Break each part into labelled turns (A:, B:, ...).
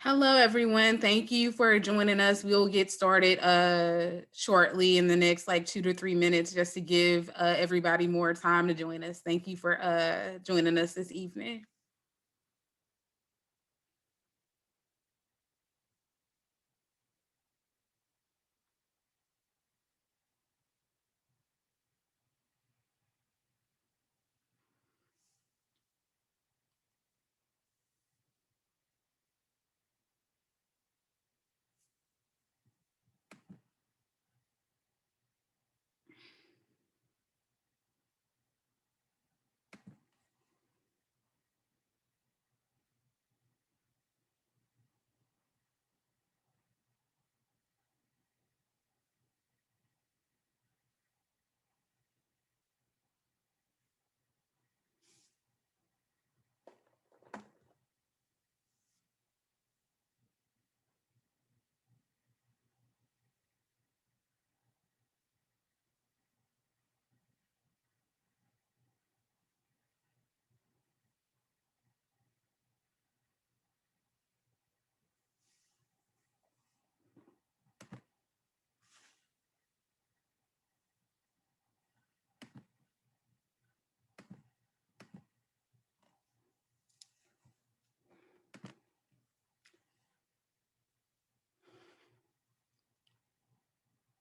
A: Hello, everyone. Thank you for joining us. We'll get started shortly in the next 2 to 3 minutes just to give everybody more time to join us. Thank you for joining us this evening.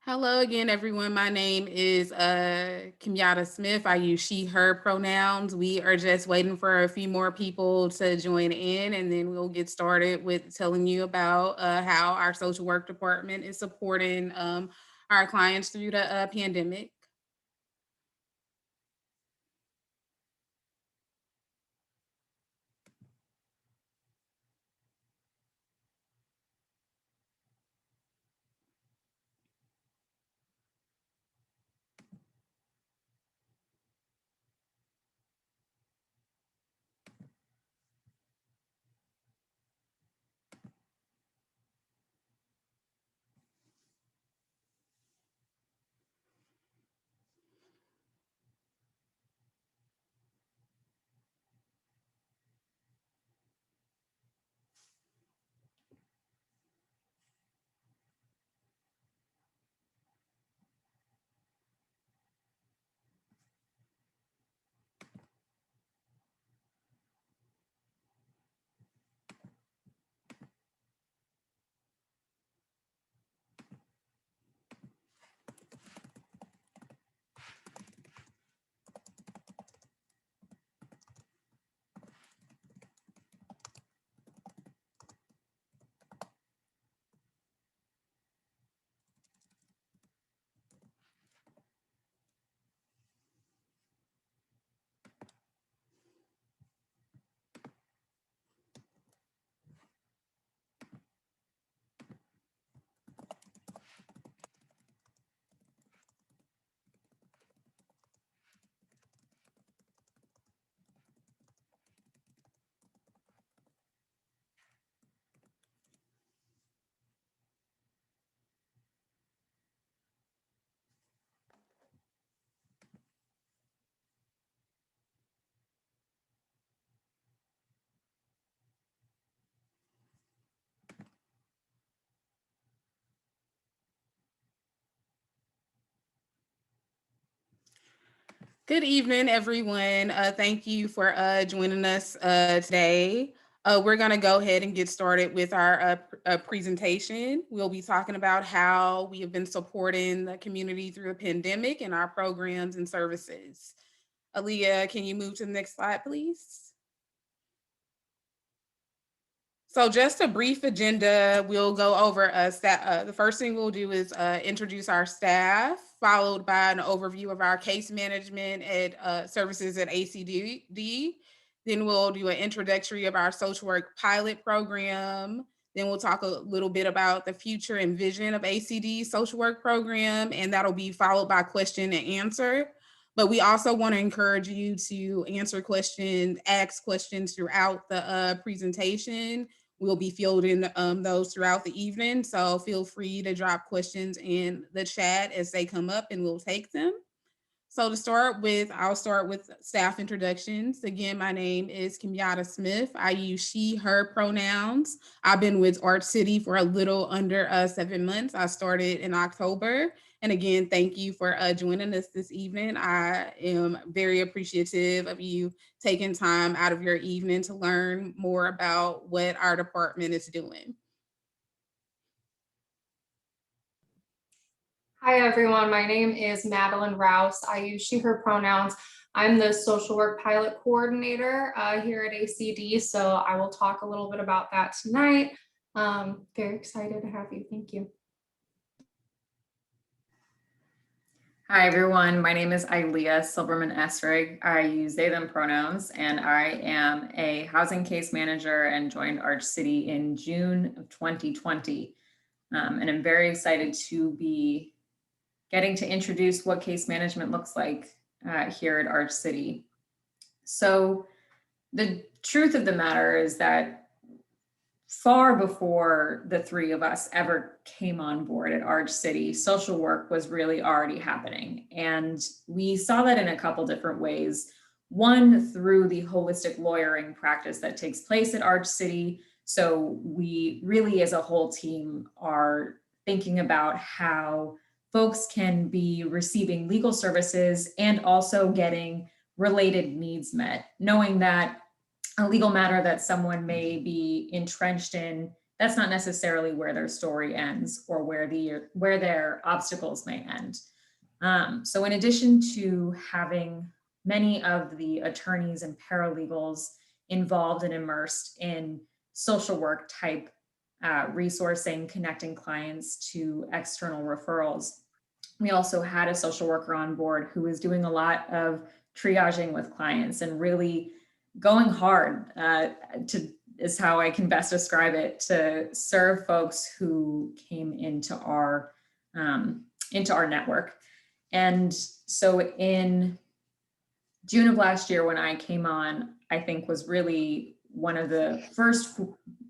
A: Hello again, everyone. My name is Kimyata Smith. I use she, her pronouns. We are just waiting for a few more people to join in, and then we'll get started with telling you about how our social work department is supporting our clients through the pandemic. Good evening, everyone. Thank you for joining us today. We're going to go ahead and get started with our presentation. We'll be talking about how we have been supporting the community through a pandemic and our programs and services. Aaliyah, can you move to the next slide, please? So just a brief agenda, we'll go over the first thing we'll do is introduce our staff, followed by an overview of our case management at services at ACD. Then we'll do an introductory of our social work pilot program. Then we'll talk a little bit about the future and vision of ACD social work program, and that'll be followed by question and answer. But we also want to encourage you to answer questions, ask questions throughout the presentation. We'll be fielding those throughout the evening. So feel free to drop questions in the chat as they come up and we'll take them. So to start with, I'll start with staff introductions. Again, my name is Kimyata Smith. I use she, her pronouns. I've been with Arch City for a little under 7 months. I started in October. And again, thank you for joining us this evening. I am very appreciative of you taking time out of your evening to learn more about what our department is doing.
B: Hi, everyone. My name is Madeline Rouse. I use she, her pronouns. I'm the social work pilot coordinator here at ACD, so I will talk a little bit about that tonight. Very excited to have you. Thank you.
C: Hi, everyone. My name is Ilea Silberman Esrig. I use they, them pronouns, and I am a housing case manager and joined Arch City in June of 2020. And I'm very excited to be getting to introduce what case management looks like here at Arch City. So the truth of the matter is that far before the three of us ever came on board at Arch City, social work was really already happening. And we saw that in a couple different ways. One, through the holistic lawyering practice that takes place at Arch City. So we really, as a whole team, are thinking about how folks can be receiving legal services and also getting related needs met, knowing that a legal matter that someone may be entrenched in, that's not necessarily where their story ends or where their obstacles may end. So in addition to having many of the attorneys and paralegals involved and immersed in social work type resourcing, connecting clients to external referrals, we also had a social worker on board who was doing a lot of triaging with clients and really going hard is how I can best describe it, to serve folks who came into our network. And so in June of last year, when I came on, I think was really one of the first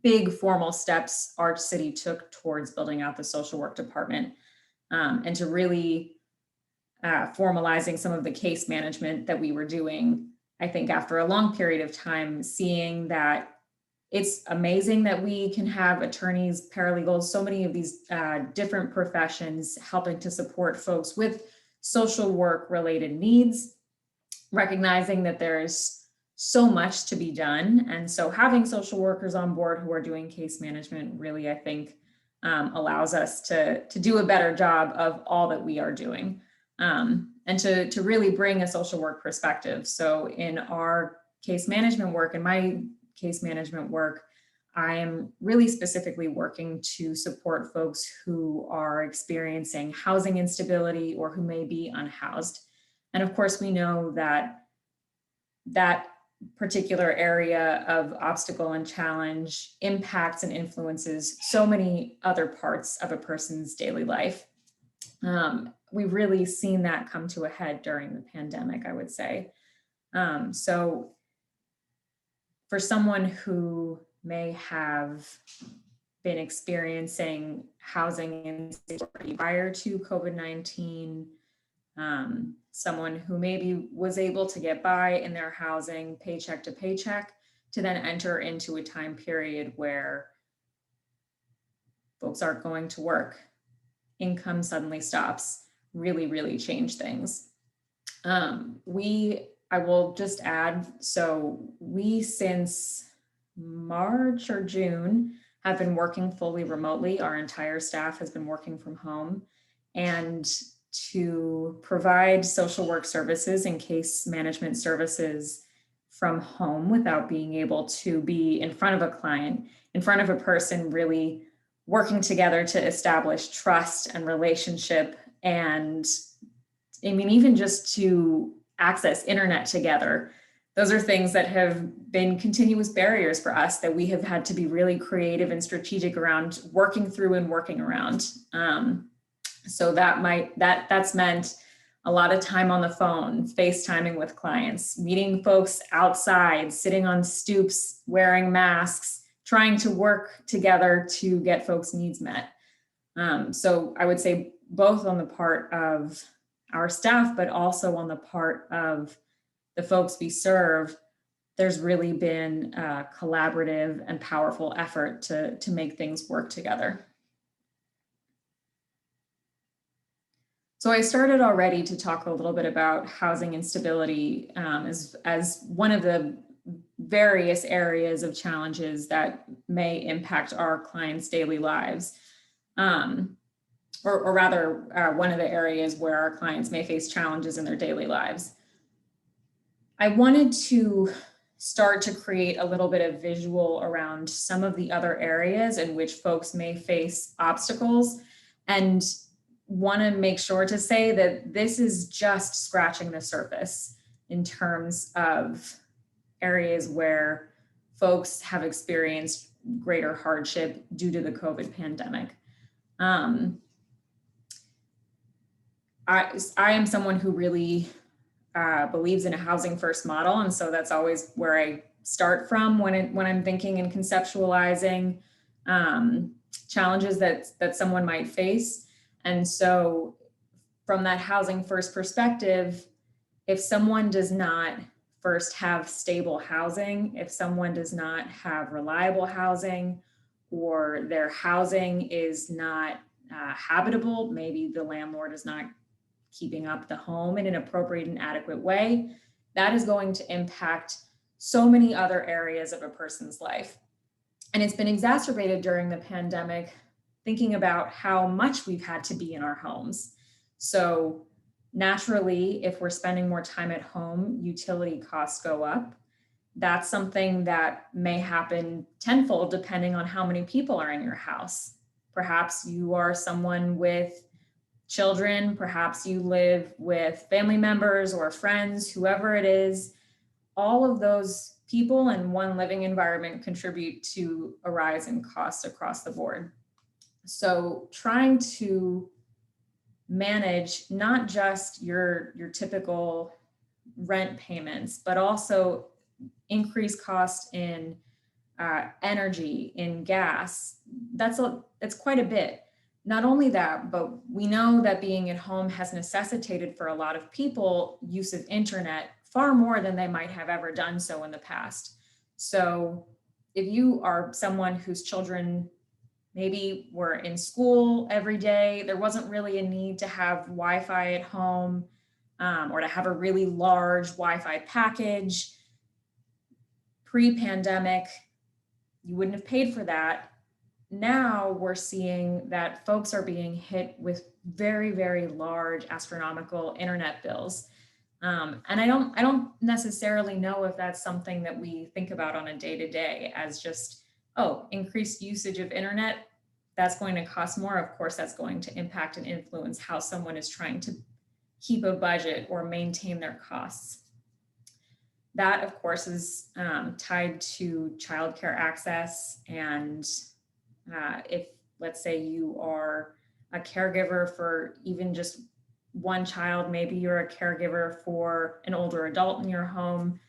C: big formal steps Arch City took towards building out the social work department, and to really formalizing some of the case management that we were doing. I think after a long period of time, seeing that it's amazing that we can have attorneys, paralegals, so many of these different professions helping to support folks with social work related needs, recognizing that there's so much to be done. And so having social workers on board who are doing case management really, I think, allows us to do a better job of all that we are doing. And to really bring a social work perspective. So in our case management work, in my case management work, I am really specifically working to support folks who are experiencing housing instability or who may be unhoused. And of course, we know that that particular area of obstacle and challenge impacts and influences so many other parts of a person's daily life. We've really seen that come to a head during the pandemic, I would say. So for someone who may have been experiencing housing insecurity prior to COVID-19, someone who maybe was able to get by in their housing paycheck to paycheck, to then enter into a time period where folks aren't going to work, income suddenly stops, really, really change things. I will just add, so we since March or June have been working fully remotely. Our entire staff has been working from home, and to provide social work services and case management services from home without being able to be in front of a client, in front of a person, really working together to establish trust and relationship. And I mean, even just to access internet together, those are things that have been continuous barriers for us that we have had to be really creative and strategic around working through and working around. So that's meant a lot of time on the phone, FaceTiming with clients, meeting folks outside, sitting on stoops, wearing masks, trying to work together to get folks' needs met. So I would say both on the part of our staff, but also on the part of the folks we serve, there's really been a collaborative and powerful effort to make things work together. So I started already to talk a little bit about housing instability as one of the various areas of challenges that may impact our clients' daily lives. Or rather, one of the areas where our clients may face challenges in their daily lives. I wanted to start to create a little bit of visual around some of the other areas in which folks may face obstacles, and want to make sure to say that this is just scratching the surface in terms of areas where folks have experienced greater hardship due to the COVID pandemic. I am someone who really believes in a housing first model. And so that's always where I start from when I'm thinking and conceptualizing challenges that someone might face. And so from that housing first perspective, if someone does not first have stable housing, if someone does not have reliable housing, or their housing is not habitable, maybe the landlord is not keeping up the home in an appropriate and adequate way, that is going to impact so many other areas of a person's life. And it's been exacerbated during the pandemic, thinking about how much we've had to be in our homes. So naturally, if we're spending more time at home, utility costs go up. That's something that may happen tenfold depending on how many people are in your house. Perhaps you are someone with children, perhaps you live with family members or friends, whoever it is. All of those people in one living environment contribute to a rise in costs across the board. So trying to manage not just your typical rent payments, but also increased cost in energy, in gas, that's quite a bit. Not only that, but we know that being at home has necessitated for a lot of people use of internet far more than they might have ever done so in the past. So if you are someone whose children maybe were in school every day, there wasn't really a need to have Wi-Fi at home or to have a really large Wi-Fi package. Pre-pandemic, you wouldn't have paid for that. Now we're seeing that folks are being hit with very, very large astronomical internet bills. And I don't necessarily know if that's something that we think about on a day-to-day as just, oh, increased usage of internet, that's going to cost more. Of course, that's going to impact and influence how someone is trying to keep a budget or maintain their costs. That, of course, is tied to childcare access. And if, let's say, you are a caregiver for even just one child, maybe you're a caregiver for an older adult in your home,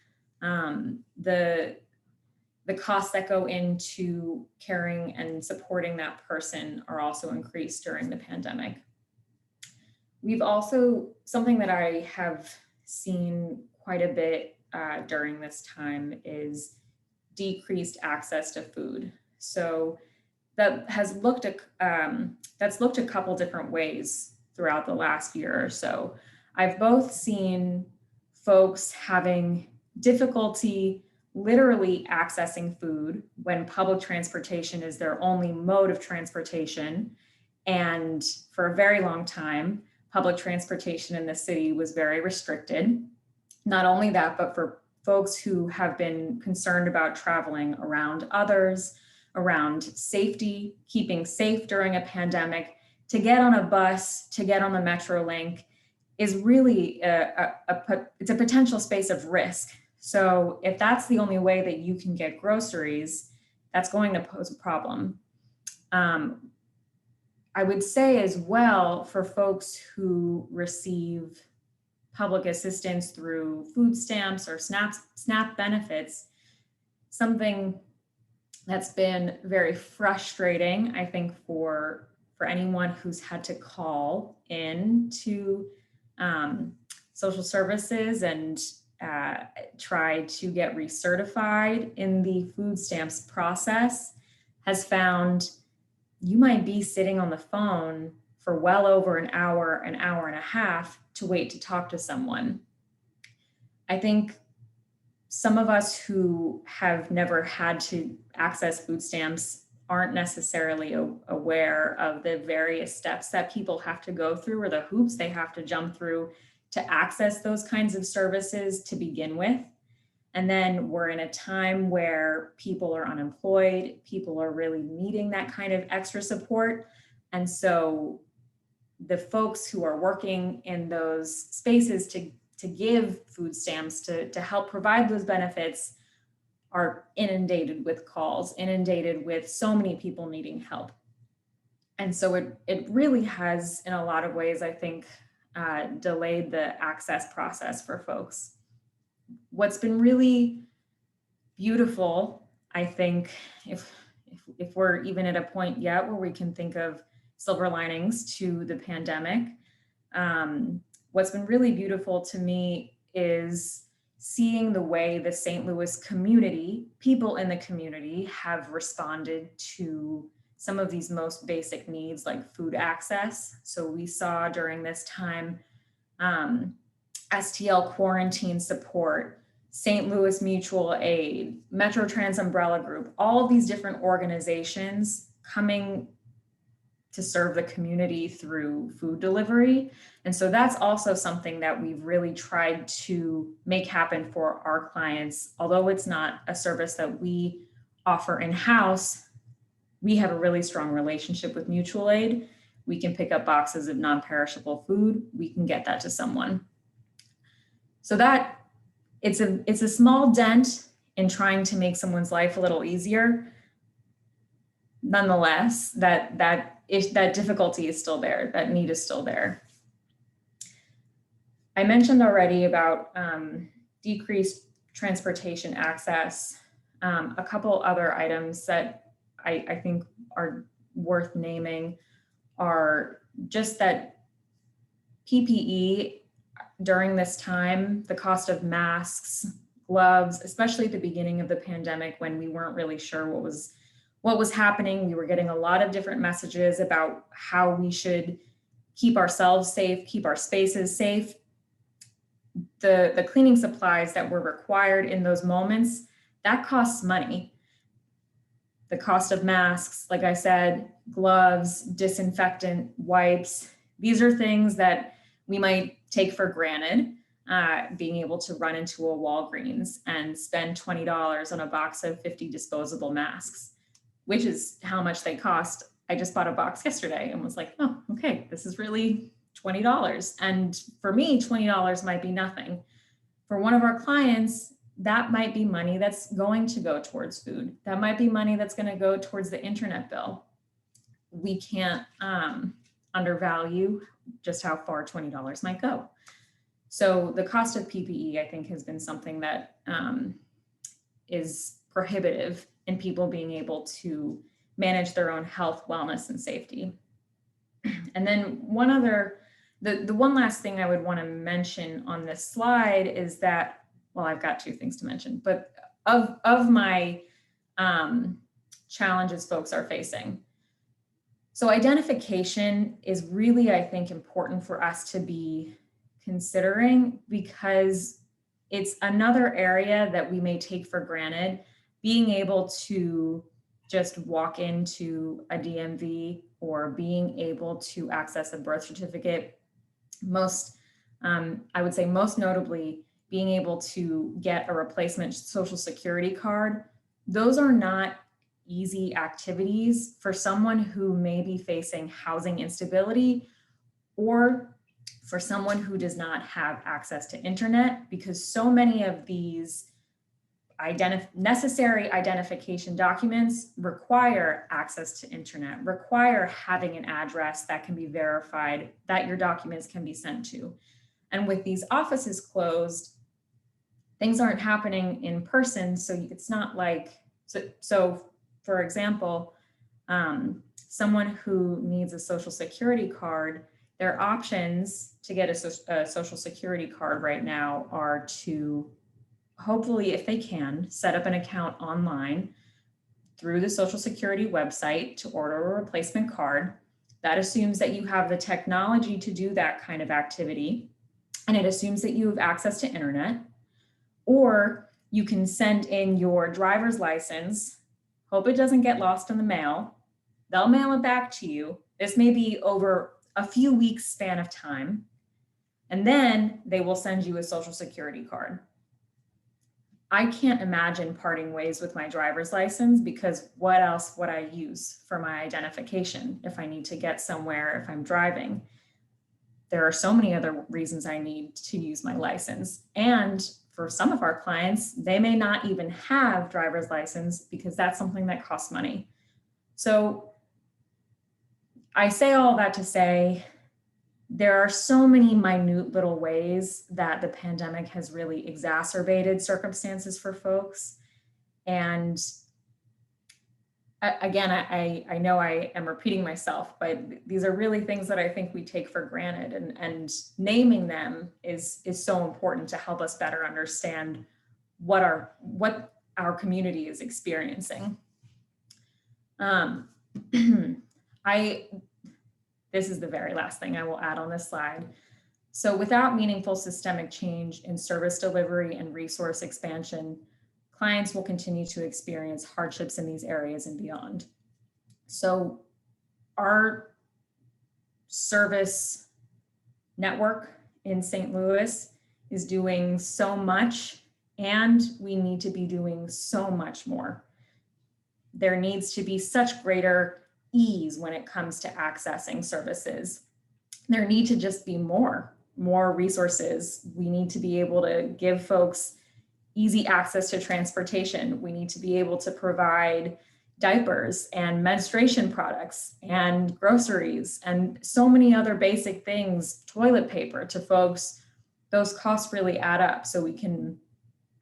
C: the costs that go into caring and supporting that person are also increased during the pandemic. We've also, something that I have seen quite a bit during this time is decreased access to food. So that has looked at, that's looked a couple different ways throughout the last year or so. I've both seen folks having difficulty literally accessing food when public transportation is their only mode of transportation. And for a very long time, public transportation in the city was very restricted. Not only that, but for folks who have been concerned about traveling around others, around safety, keeping safe during a pandemic, to get on a bus, to get on the Metrolink is really it's a potential space of risk. So if that's the only way that you can get groceries, that's going to pose a problem. I would say as well, for folks who receive public assistance through food stamps or SNAP benefits, something that's been very frustrating, I think, for anyone who's had to call in to social services and tried to get recertified in the food stamps process has found you might be sitting on the phone for well over an hour and a half to wait to talk to someone. I think some of us who have never had to access food stamps aren't necessarily aware of the various steps that people have to go through or the hoops they have to jump through to access those kinds of services to begin with. And then we're in a time where people are unemployed, people are really needing that kind of extra support. And so the folks who are working in those spaces to give food stamps, to help provide those benefits, are inundated with calls, inundated with so many people needing help. And so it really has, in a lot of ways, I think, delayed the access process for folks. What's been really beautiful, I think, if we're even at a point yet where we can think of silver linings to the pandemic, what's been really beautiful to me is seeing the way the St. Louis community, people in the community, have responded to some of these most basic needs like food access. So we saw during this time STL quarantine support, St. Louis Mutual Aid, Metro Trans Umbrella Group, all of these different organizations coming to serve the community through food delivery. And so that's also something that we've really tried to make happen for our clients. Although it's not a service that we offer in-house, we have a really strong relationship with mutual aid. We can pick up boxes of non-perishable food. We can get that to someone. So that it's a small dent in trying to make someone's life a little easier. Nonetheless, that difficulty is still there, that need is still there. I mentioned already about decreased transportation access. A couple other items that I think are worth naming are just that PPE during this time, the cost of masks, gloves, especially at the beginning of the pandemic when we weren't really sure what was happening. We were getting a lot of different messages about how we should keep ourselves safe, keep our spaces safe. The cleaning supplies that were required in those moments, that costs money. The cost of masks, like I said, gloves, disinfectant, wipes, these are things that we might take for granted, being able to run into a Walgreens and spend $20 on a box of 50 disposable masks, which is how much they cost. I just bought a box yesterday and was like, oh, okay, this is really $20. And for me, $20 might be nothing. For one of our clients, that might be money that's going to go towards food. That might be money that's going to go towards the internet bill. We can't undervalue just how far $20 might go. So the cost of PPE, I think, has been something that is prohibitive in people being able to manage their own health, wellness, and safety. And then the one last thing I would want to mention on this slide is that, well, I've got two things to mention, but of my challenges folks are facing. So identification is really, I think, important for us to be considering because it's another area that we may take for granted. Being able to just walk into a DMV or being able to access a birth certificate, I would say most notably, being able to get a replacement social security card, those are not easy activities for someone who may be facing housing instability or for someone who does not have access to internet, because so many of these necessary identification documents require access to internet, require having an address that can be verified, that your documents can be sent to. And with these offices closed, things aren't happening in person. So it's not like, so for example, someone who needs a social security card, their options to get a social security card right now are to, hopefully, if they can, set up an account online through the Social Security website to order a replacement card. That assumes that you have the technology to do that kind of activity, and it assumes that you have access to internet, or you can send in your driver's license, hope it doesn't get lost in the mail. They'll mail it back to you. This may be over a few weeks span of time, and then they will send you a Social Security card. I can't imagine parting ways with my driver's license, because what else would I use for my identification if I need to get somewhere, if I'm driving? There are so many other reasons I need to use my license. And for some of our clients, they may not even have driver's license because that's something that costs money. So I say all that to say, there are so many minute little ways that the pandemic has really exacerbated circumstances for folks. And again, I know I am repeating myself, but these are really things that I think we take for granted, and naming them is so important to help us better understand what our community is experiencing. This is the very last thing I will add on this slide. So without meaningful systemic change in service delivery and resource expansion, clients will continue to experience hardships in these areas and beyond. So our service network in St. Louis is doing so much, and we need to be doing so much more. There needs to be such greater ease when it comes to accessing services. There need to just be more resources. We need to be able to give folks easy access to transportation. We need to be able to provide diapers and menstruation products and groceries and so many other basic things, toilet paper to folks. Those costs really add up, so we can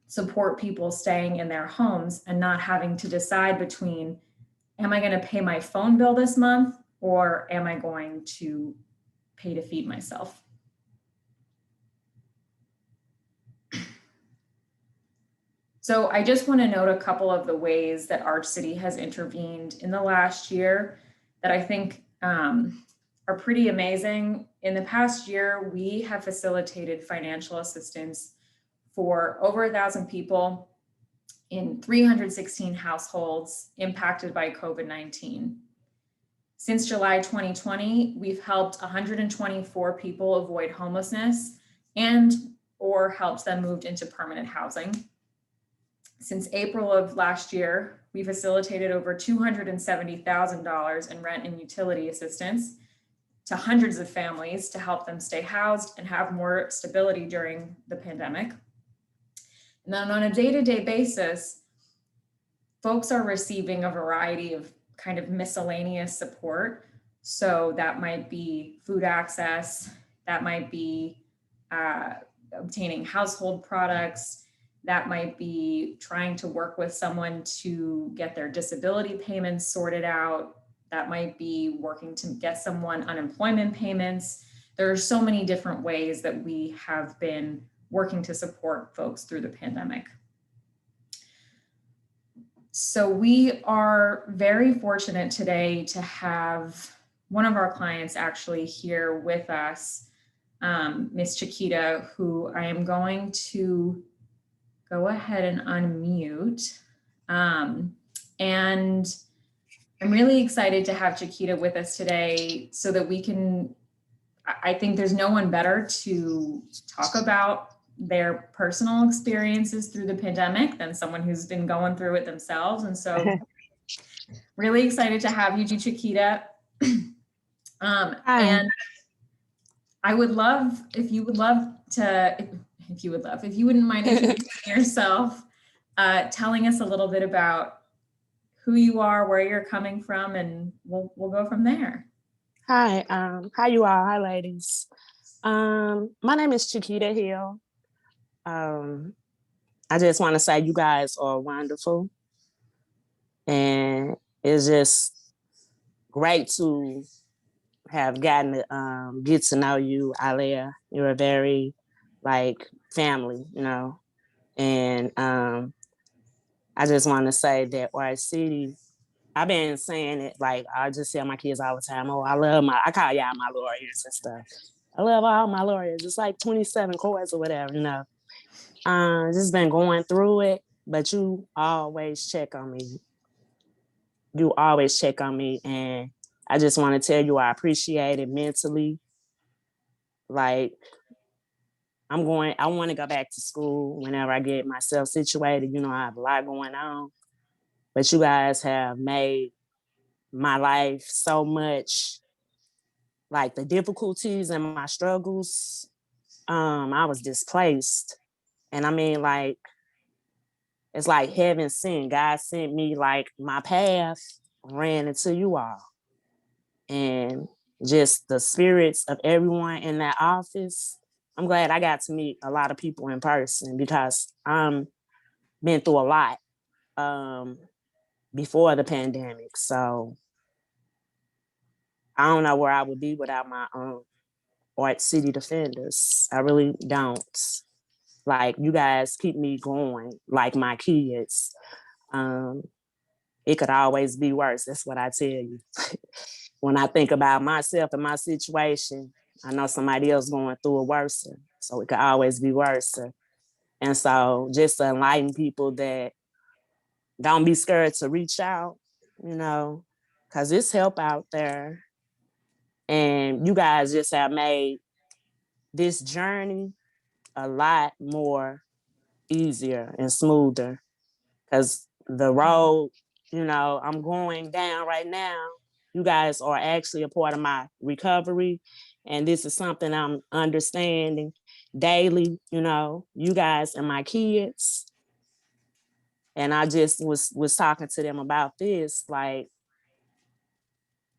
C: support people staying in their homes and not having to decide between, am I going to pay my phone bill this month, or am I going to pay to feed myself? So I just want to note a couple of the ways that Arch City has intervened in the last year that I think are pretty amazing. In the past year, we have facilitated financial assistance for over 1,000 people in 316 households impacted by COVID-19. Since July 2020, we've helped 124 people avoid homelessness or helped them move into permanent housing. Since April of last year, we facilitated over $270,000 in rent and utility assistance to hundreds of families to help them stay housed and have more stability during the pandemic. And then on a day-to-day basis, folks are receiving a variety of kind of miscellaneous support. So that might be food access, that might be obtaining household products, that might be trying to work with someone to get their disability payments sorted out, that might be working to get someone unemployment payments. There are so many different ways that we have been working to support folks through the pandemic. So we are very fortunate today to have one of our clients actually here with us, Miss Chiquita, who I am going to go ahead and unmute. And I'm really excited to have Chiquita with us today so that we can, I think there's no one better to talk about their personal experiences through the pandemic than someone who's been going through it themselves. And so really excited to have you, Chiquita. And I would love, if you wouldn't mind introducing yourself, telling us a little bit about who you are, where you're coming from, and we'll go from there.
D: Hi, hi you all, hi ladies. My name is Chiquita Hill. I just want to say you guys are wonderful, and it's just great to have gotten to get to know you, Alea. You're a very like family, you know. And I just want to say that Art City, I've been saying it like I just tell my kids all the time, oh, I call y'all my lawyers and stuff. I love all my lawyers. It's like 27 courts or whatever, you know. Just been going through it, but you always check on me. You always check on me. And I just want to tell you I appreciate it mentally. Like I want to go back to school whenever I get myself situated. You know, I have a lot going on. But you guys have made my life so much, like the difficulties and my struggles. I was displaced. And I mean, like, it's like heaven sent. God sent me like my path ran into you all. And just the spirits of everyone in that office. I'm glad I got to meet a lot of people in person because I'm been through a lot before the pandemic. So I don't know where I would be without my Art City Defenders. I really don't. Like you guys keep me going, like my kids. Um, it could always be worse. That's what I tell you. When I think about myself and my situation, I know somebody else going through it worse. So it could always be worse. And so just to enlighten people that don't be scared to reach out, you know, because it's help out there. And you guys just have made this journey a lot more easier and smoother because the road, you know, I'm going down right now. You guys are actually a part of my recovery. And this is something I'm understanding daily, you know, you guys and my kids. And I just was talking to them about this, like,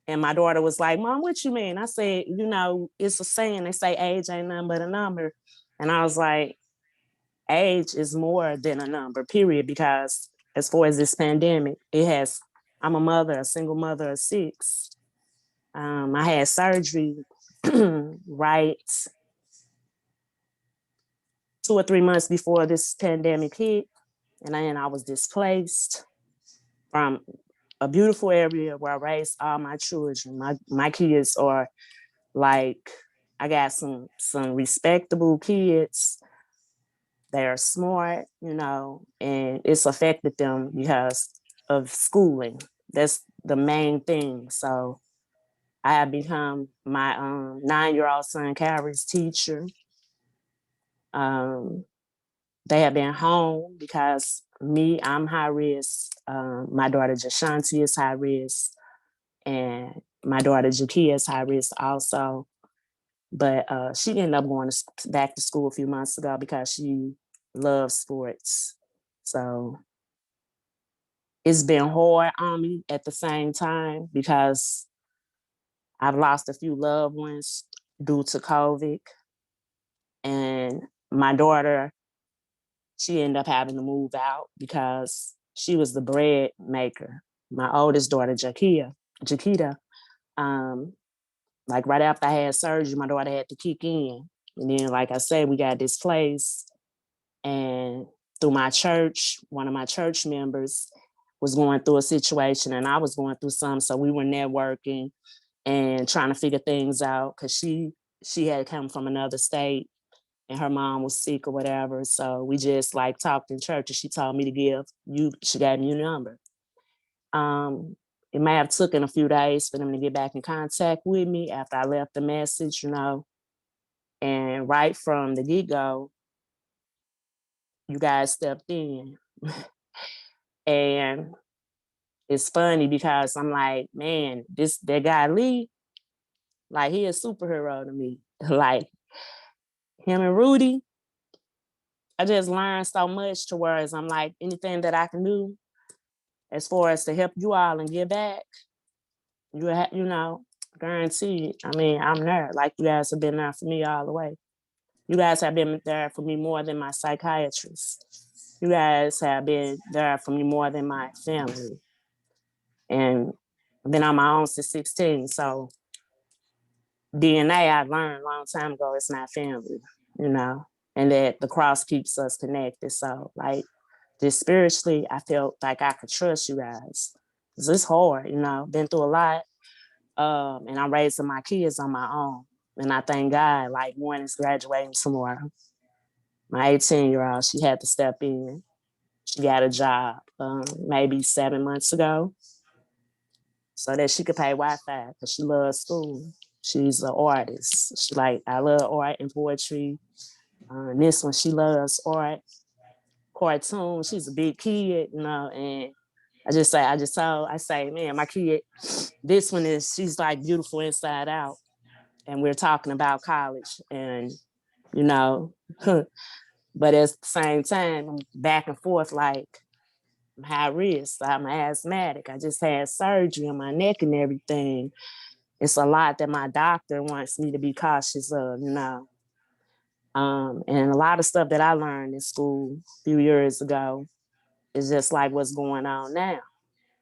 D: and my daughter was like, Mom, what you mean? I said, you know, it's a saying, they say age ain't nothing but a number. And I was like, age is more than a number, period, because as far as this pandemic, I'm a mother, a single mother of 6. I had surgery right 2 or 3 months before this pandemic hit. And then I was displaced from a beautiful area where I raised all my children. My kids are like, I got some respectable kids. They're smart, you know, and it's affected them because of schooling. That's the main thing. So I have become my 9-year-old son Carrie's teacher. They have been home because I'm high risk. My daughter Jashanti is high risk, and my daughter Jakia is high risk also. But she ended up going back to school a few months ago because she loves sports. So it's been hard on me at the same time because I've lost a few loved ones due to COVID. And my daughter, she ended up having to move out because she was the bread maker. My oldest daughter, Jakita, like right after I had surgery, my daughter had to kick in. And then, like I said, we got displaced. And through my church, one of my church members was going through a situation and I was going through some. So we were networking and trying to figure things out because she had come from another state and her mom was sick or whatever. So we just like talked in church and she told me to she gave me your number. It may have taken a few days for them to get back in contact with me after I left the message, you know. And right from the get-go, you guys stepped in. And it's funny because I'm like, man, that guy Lee, like he a superhero to me. Like him and Rudy, I just learned so much to whereas I'm like, anything that I can do as far as to help you all and give back, you know, guaranteed. I mean, I'm there. Like you guys have been there for me all the way. You guys have been there for me more than my psychiatrist. You guys have been there for me more than my family. And I've been on my own since 16. So DNA I learned a long time ago, it's not family, you know, and that the cross keeps us connected. So like just spiritually, I felt like I could trust you guys. 'Cause it's hard, you know, been through a lot. And I'm raising my kids on my own. And I thank God, like one is graduating tomorrow. My 18-year-old, she had to step in. She got a job maybe 7 months ago so that she could pay Wi-Fi because she loves school. She's an artist. She like, I love art and poetry. And this one, she loves art, cartoons. She's a big kid, you know, and I say, man, my kid, this one is, she's like beautiful inside out. And we're talking about college and, you know, but at the same time, I'm back and forth, like I'm high risk, I'm asthmatic. I just had surgery on my neck and everything. It's a lot that my doctor wants me to be cautious of, you know. And a lot of stuff that I learned in school a few years ago is just like what's going on now.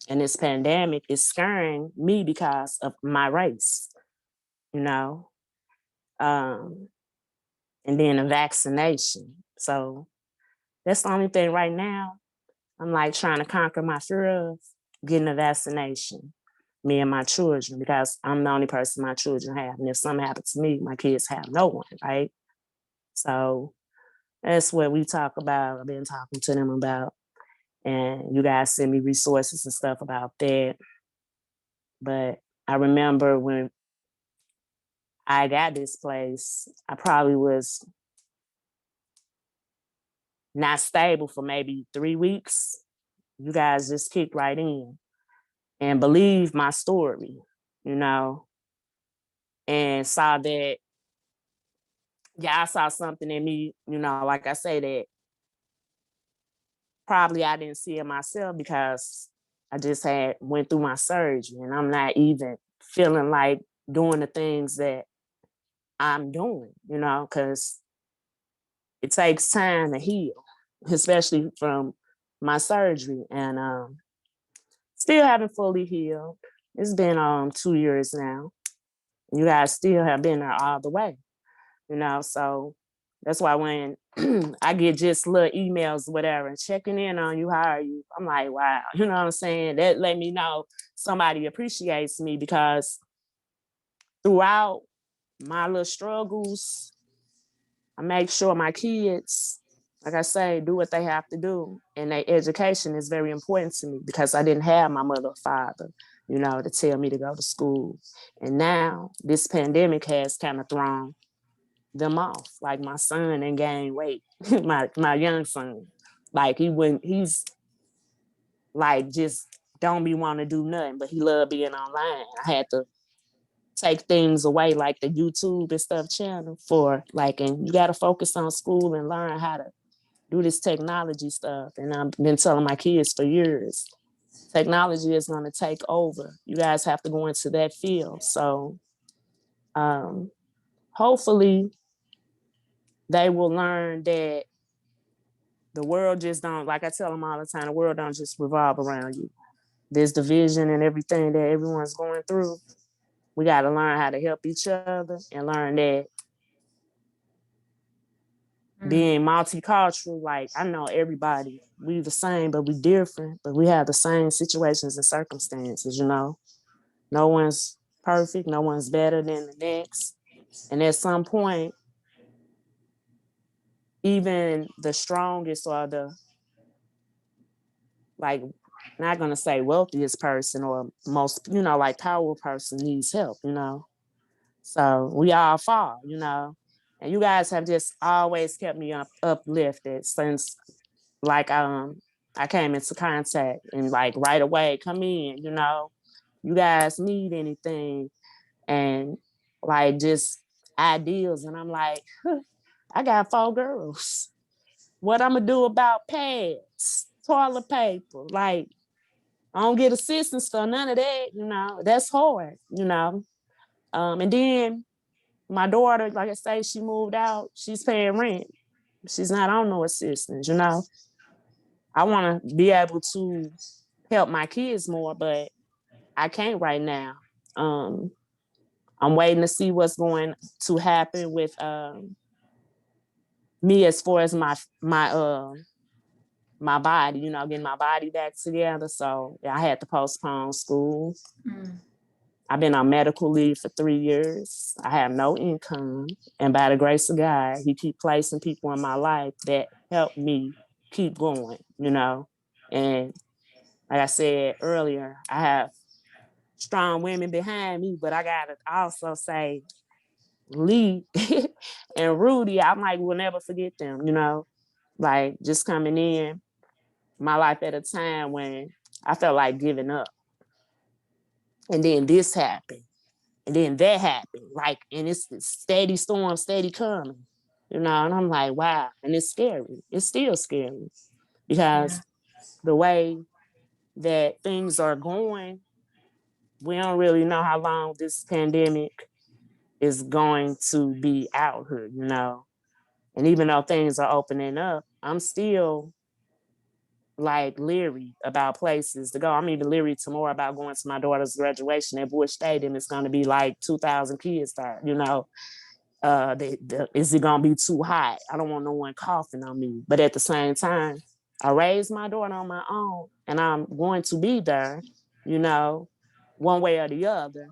D: And this pandemic is scaring me because of my race, you know. Um, and then a vaccination. So that's the only thing right now. I'm like trying to conquer my fear of getting a vaccination, me and my children, because I'm the only person my children have. And if something happens to me, my kids have no one, right? So that's what we talk about. I've been talking to them about. And you guys send me resources and stuff about that. But I remember when I got this place, I probably was not stable for maybe 3 weeks. You guys just kicked right in and believed my story, you know, and saw that, yeah, I saw something in me, you know, like I say, that probably I didn't see it myself because I just had went through my surgery and I'm not even feeling like doing the things that I'm doing, you know, because it takes time to heal, especially from my surgery. And still haven't fully healed. It's been 2 years now. You guys still have been there all the way, you know. So that's why when I get just little emails, whatever, and checking in on you, how are you? I'm like, wow, you know what I'm saying? That let me know somebody appreciates me because throughout my little struggles, I make sure my kids, like I say, do what they have to do. And their education is very important to me because I didn't have my mother or father, you know, to tell me to go to school. And now this pandemic has kind of thrown them off. Like my son and gained weight, my young son. Like he's like just don't be want to do nothing, but he loved being online. I had to take things away like the YouTube and stuff channel for like, and you got to focus on school and learn how to do this technology stuff. And I've been telling my kids for years, technology is going to take over. You guys have to go into that field. So hopefully they will learn that the world just don't, like I tell them all the time, the world don't just revolve around you. There's division and everything that everyone's going through. We got to learn how to help each other and learn that being multicultural, like I know everybody, we the same, but we different, but we have the same situations and circumstances, you know. No one's perfect, no one's better than the next. And at some point, even the strongest or the, like, not gonna say wealthiest person or most, you know, like powerful person needs help, you know. So we all fall, you know. And you guys have just always kept me uplifted since like I came into contact and like right away, come in, you know, you guys need anything and like just ideas. And I'm like, I got 4 girls. What I'm gonna do about pads, toilet paper? Like, I don't get assistance for none of that, you know. That's hard, you know. And then my daughter, like I say, she moved out. She's paying rent. She's not on no assistance, you know. I want to be able to help my kids more, but I can't right now. I'm waiting to see what's going to happen with me as far as my body, you know, getting my body back together. So I had to postpone school. I've been on medical leave for 3 years. I have no income. And by the grace of God, he keep placing people in my life that help me keep going, you know. And like I said earlier, I have strong women behind me, but I gotta also say Lee and Rudy, I might will never forget them, you know, like just coming in my life at a time when I felt like giving up. And then this happened. And then that happened. Like, and it's steady storm, steady coming. You know, and I'm like, wow. And it's scary. It's still scary. Because the way that things are going, we don't really know how long this pandemic is going to be out here, you know. And even though things are opening up, I'm still like leery about places to go. I'm even leery tomorrow about going to my daughter's graduation at Bush Stadium. It's going to be like 2,000 kids there, you know. Is it going to be too hot? I don't want no one coughing on me. But at the same time, I raised my daughter on my own and I'm going to be there, you know, one way or the other.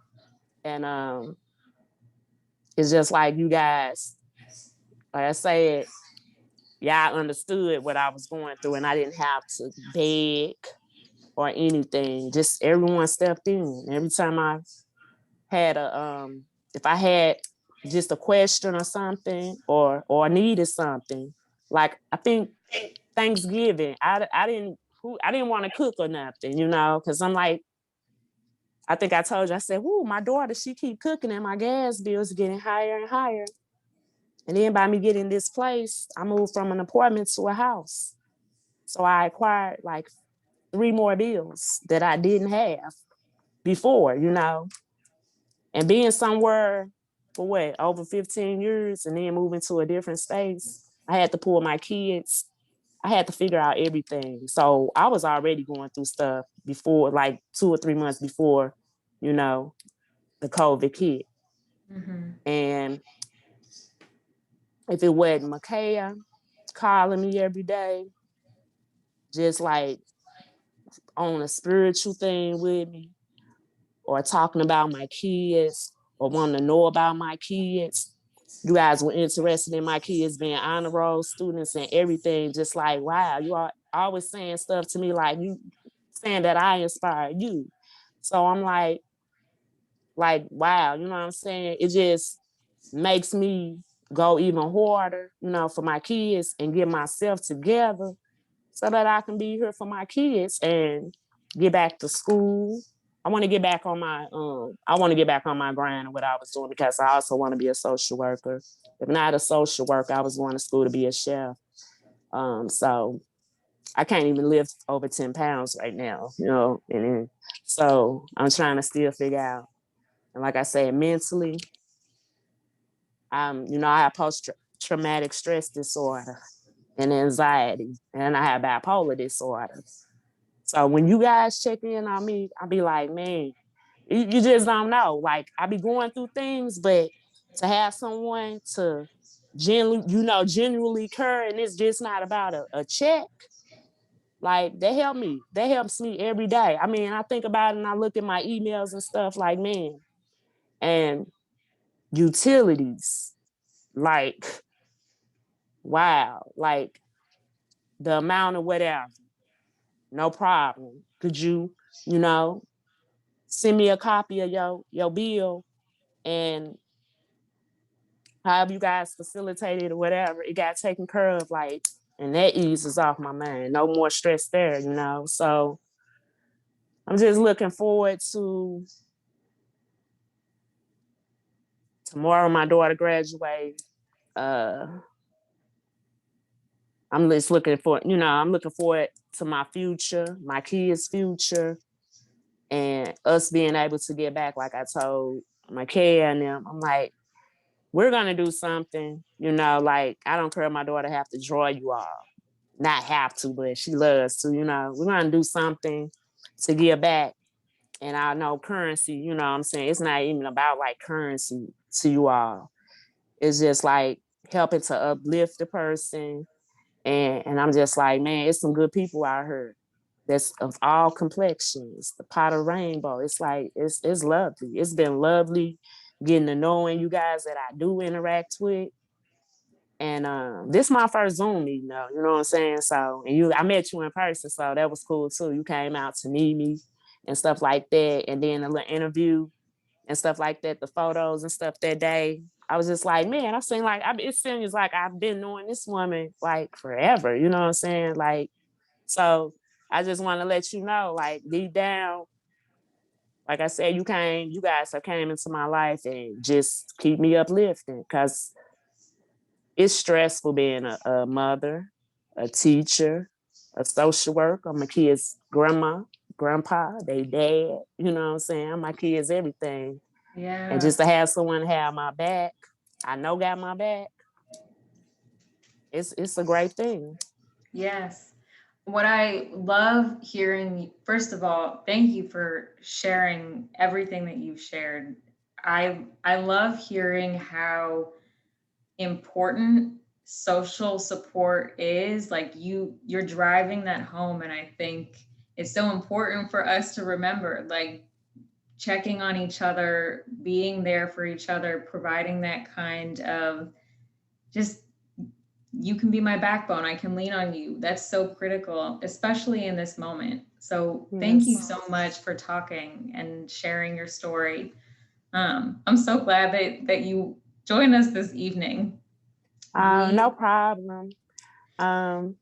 D: And it's just like you guys, like I said, y'all understood what I was going through and I didn't have to beg or anything. Just everyone stepped in. Every time I had if I had just a question or something or needed something, like I think Thanksgiving, I didn't want to cook or nothing, you know, because I'm like, I think I told you, I said, "Whoo, my daughter, she keep cooking and my gas bills getting higher and higher." And then by me getting this place, I moved from an apartment to a house. So I acquired like 3 more bills that I didn't have before, you know. And being somewhere for what, over 15 years and then moving to a different space, I had to pull my kids. I had to figure out everything. So I was already going through stuff before, like 2 or 3 months before, you know, the COVID hit. And if it wasn't Micaiah calling me every day, just like on a spiritual thing with me, or talking about my kids, or wanting to know about my kids. You guys were interested in my kids being honor roll students and everything. Just like, wow, you are always saying stuff to me like you saying that I inspired you. So I'm like, wow, you know what I'm saying? It just makes me go even harder, you know, for my kids and get myself together so that I can be here for my kids and get back to school. I want to get back on my grind of what I was doing because I also want to be a social worker. If not a social worker, I was going to school to be a chef. So I can't even lift over 10 pounds right now, you know. And so I'm trying to still figure out. And like I said, mentally, you know, I have post-traumatic stress disorder and anxiety, and I have bipolar disorder. So when you guys check in on me, I'll be like, man, you just don't know. Like I be going through things, but to have someone to genuinely care, and it's just not about a check. Like they help me. That helps me every day. I mean, I think about it and I look at my emails and stuff like, man, and utilities, like, wow, like the amount of whatever, no problem. Could you know, send me a copy of your bill and however you guys facilitated or whatever, it got taken care of, like, and that eases off my mind. No more stress there, you know. So I'm just looking forward to tomorrow my daughter graduates. I'm just looking for, you know, I'm looking forward to my future, my kids' future, and us being able to get back, like I told my kid and them. I'm like, we're gonna do something, you know, like I don't care if my daughter have to draw you all. Not have to, but she loves to, you know. We're gonna do something to give back And I know currency, you know what I'm saying? It's not even about like currency to you all. It's just like helping to uplift the person. And I'm just like, man, it's some good people out here that's of all complexions, the pot of rainbow. It's like, it's lovely. It's been lovely getting to knowing you guys that I do interact with. And this is my first Zoom meeting, though, you know what I'm saying? So, and I met you in person, so that was cool too. You came out to meet me and stuff like that. And then a little interview and stuff like that, the photos and stuff that day. I was just like, man, I've seen like, it seems like I've been knowing this woman like forever, you know what I'm saying? Like, so I just want to let you know, like deep down, like I said, you guys have came into my life and just keep me uplifting because it's stressful being a mother, a teacher, a social worker. My kids' grandma, grandpa, they dad, you know what I'm saying? My kids, everything.
C: Yeah.
D: And just to have someone have my back, I know got my back, it's a great thing.
C: Yes. What I love hearing, first of all, thank you for sharing everything that you've shared. I love hearing how important social support is. Like you're driving that home, and I think it's so important for us to remember, like checking on each other, being there for each other, providing that kind of just, you can be my backbone, I can lean on you. That's so critical, especially in this moment. So thank you
D: Yes.
C: so much for talking and sharing your story. I'm so glad that you joined us this evening.
D: No problem. Um,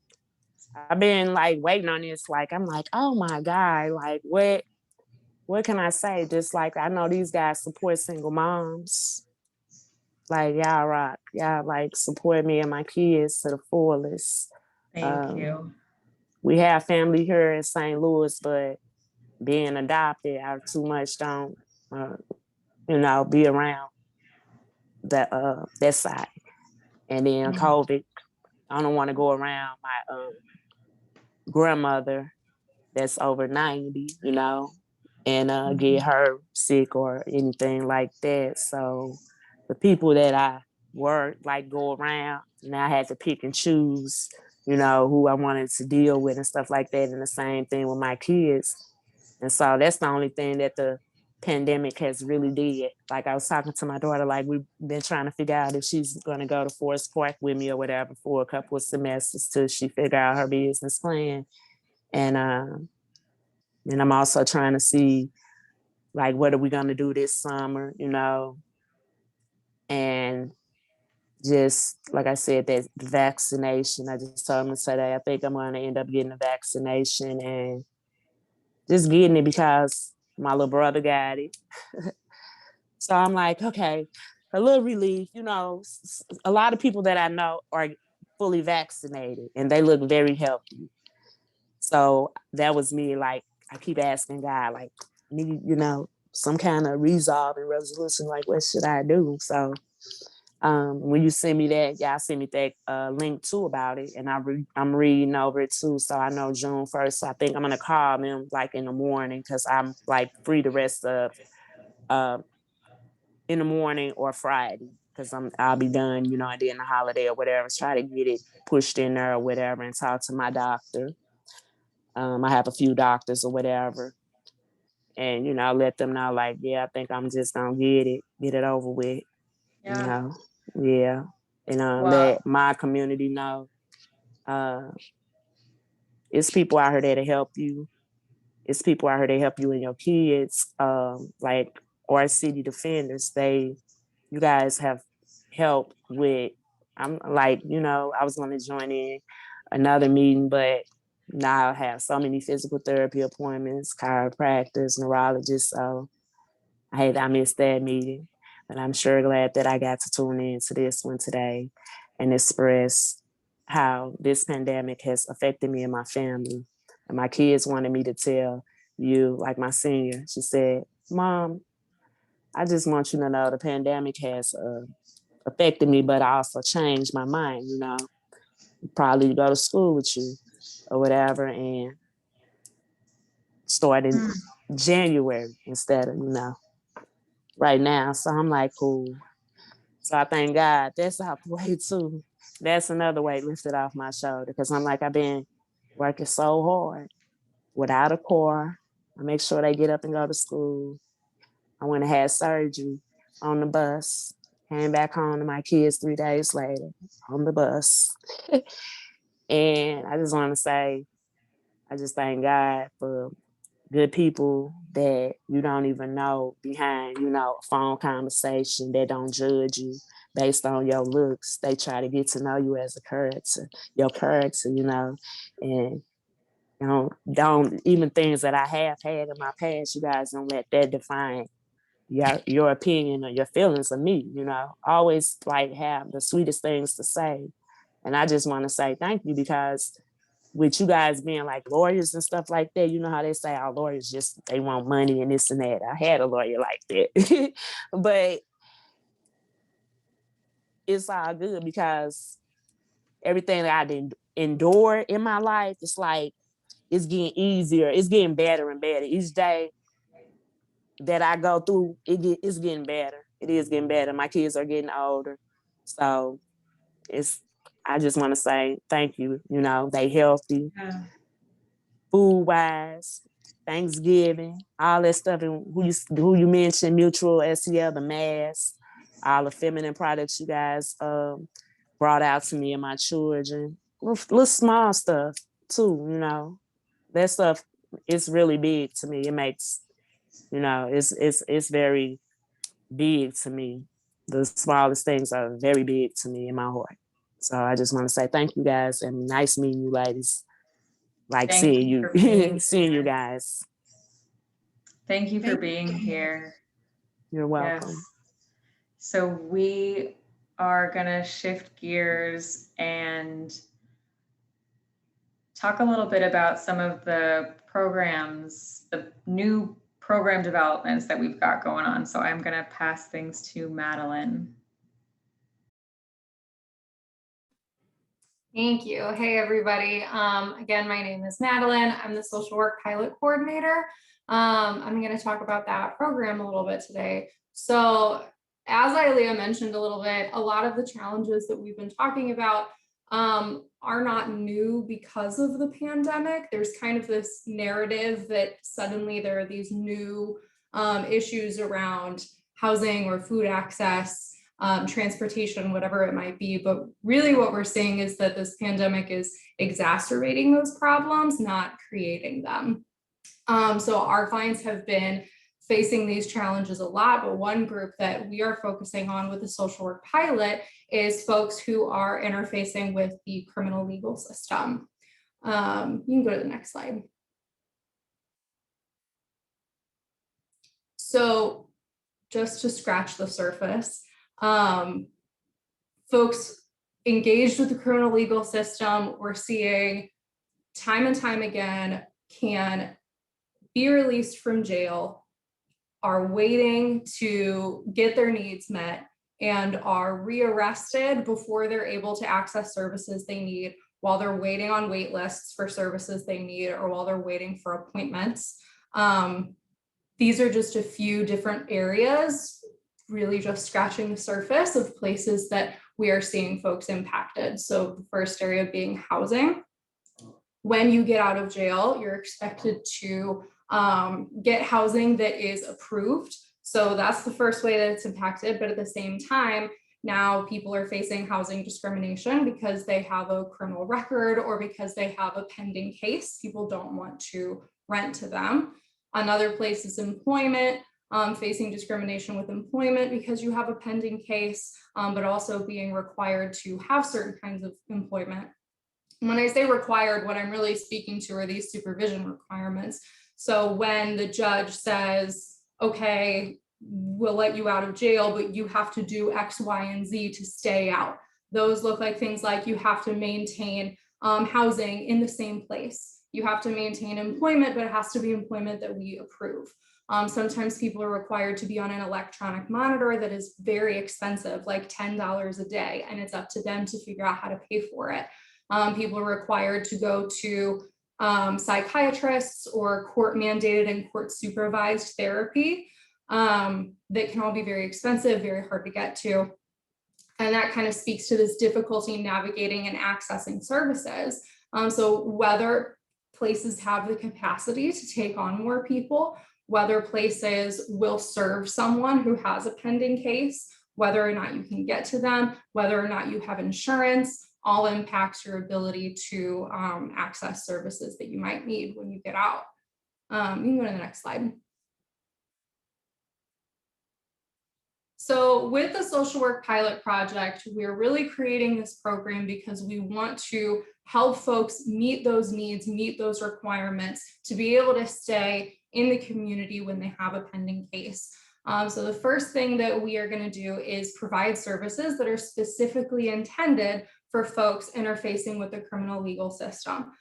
D: I've been like waiting on this. Like, I'm like, oh my God, like what can I say? Just like I know these guys support single moms. Like y'all rock. Y'all like support me and my kids to the fullest.
C: Thank you.
D: We have family here in St. Louis, but being adopted, I too much don't be around that side. And then COVID, I don't want to go around my grandmother that's over 90, and get her sick or anything like that. So the people that I go around, and I had to pick and choose, who I wanted to deal with and stuff like that. And the same thing with my kids. And so that's the only thing that the pandemic has really did. Like I was talking to my daughter, like we've been trying to figure out if she's going to go to Forest Park with me or whatever for a couple of semesters till she figure out her business plan. And I'm also trying to see like what are we going to do this summer, and just like I said, that vaccination. I just told him today I think I'm going to end up getting a vaccination and just getting it because my little brother got it. So I'm like, okay, a little relief. A lot of people that I know are fully vaccinated and they look very healthy. So that was me. Like I keep asking God, like, need some kind of resolve and resolution. Like, what should I do? So when you send me that, y'all send me that link too about it, and I'm reading over it too. So I know June 1st. So I think I'm gonna call them like in the morning because I'm like free the rest of in the morning or Friday because I'll be done, and then the holiday or whatever. Try to get it pushed in there or whatever, and talk to my doctor. I have a few doctors or whatever, and let them know like, yeah, I think I'm just gonna get it over with.
C: Yeah.
D: Yeah, and let my community know. It's people out here that'll help you. It's people out here that help you and your kids. Like our city defenders, you guys have helped with. I'm like, I was going to join in another meeting, but now I have so many physical therapy appointments, chiropractors, neurologists. So I missed that meeting, but I'm sure glad that I got to tune in to this one today and express how this pandemic has affected me and my family. And my kids wanted me to tell you, like my senior, she said, Mom, I just want you to know the pandemic has affected me, but I also changed my mind, probably go to school with you or whatever and started January instead of, right now. So I'm like, cool. So I thank God that's out the way too. That's another weight lifted off my shoulder because I'm like, I've been working so hard without a car. I make sure they get up and go to school. I went and had surgery on the bus. Came back home to my kids 3 days later on the bus. And I just want to say, I just thank God for good people that you don't even know behind, a phone conversation that don't judge you based on your looks. They try to get to know you as a character, your character, and don't even things that I have had in my past, you guys don't let that define your opinion or your feelings of me, always like have the sweetest things to say. And I just want to say thank you because with you guys being like lawyers and stuff like that, you know how they say our lawyers they want money and this and that. I had a lawyer like that. But it's all good because everything that I didn't endure in my life, it's like it's getting easier. It's getting better and better. Each day that I go through, it's getting better. It is getting better. My kids are getting older. So I just want to say thank you. They healthy.
C: Yeah.
D: Food wise, Thanksgiving, all that stuff, and who you mentioned, Mutual, SEL, the mask, all the feminine products you guys brought out to me and my children. Little small stuff too, that stuff is really big to me. It makes, it's very big to me. The smallest things are very big to me in my heart. So I just want to say thank you guys and nice meeting you ladies. Like
C: Thank
D: seeing
C: you for being
D: you, seeing you
C: here.
D: guys.
C: Thank you for
A: Thank
C: being
A: you.
C: here.
D: You're welcome.
C: Yes. So we are gonna shift gears and talk a little bit about some of the programs, the new program developments that we've got going on. So I'm gonna pass things to Madeline.
B: Thank you. Hey, everybody. Again, my name is Madeline. I'm the social work pilot coordinator. I'm going to talk about that program a little bit today. So as Ilea mentioned a little bit, a lot of the challenges that we've been talking about are not new because of the pandemic. There's kind of this narrative that suddenly there are these new issues around housing or food access, transportation, whatever it might be. But really what we're seeing is that this pandemic is exacerbating those problems, not creating them. So our clients have been facing these challenges a lot, but one group that we are focusing on with the social work pilot is folks who are interfacing with the criminal legal system. You can go to the next slide. So just to scratch the surface, folks engaged with the criminal legal system, we're seeing time and time again, can be released from jail, are waiting to get their needs met, and are rearrested before they're able to access services they need, while they're waiting on wait lists for services they need, or while they're waiting for appointments. These are just a few different areas, really just scratching the surface of places that we are seeing folks impacted. So the first area being housing. When you get out of jail, you're expected to get housing that is approved. So that's the first way that it's impacted. But at the same time, now people are facing housing discrimination because they have a criminal record or because they have a pending case. People don't want to rent to them. Another place is employment, facing discrimination with employment because you have a pending case, but also being required to have certain kinds of employment. When I say required, what I'm really speaking to are these supervision requirements. So when the judge says, okay, we'll let you out of jail, but you have to do X, Y, and Z to stay out. Those look like things like you have to maintain housing in the same place. You have to maintain employment, but it has to be employment that we approve. Sometimes people are required to be on an electronic monitor that is very expensive, like $10 a day, and it's up to them to figure out how to pay for it. People are required to go to psychiatrists or court mandated and court supervised therapy that can all be very expensive, very hard to get to. And that kind of speaks to this difficulty in navigating and accessing services. So whether places have the capacity to take on more people, whether places will serve someone who has a pending case, whether or not you can get to them, whether or not you have insurance, all impacts your ability to access services that you might need when you get out. You can go to the next slide. So with the social work pilot project, we're really creating this program because we want to help folks meet those needs, meet those requirements to be able to stay in the community when they have a pending case. So the first thing that we are going to do is provide services that are specifically intended for folks interfacing with the criminal legal system.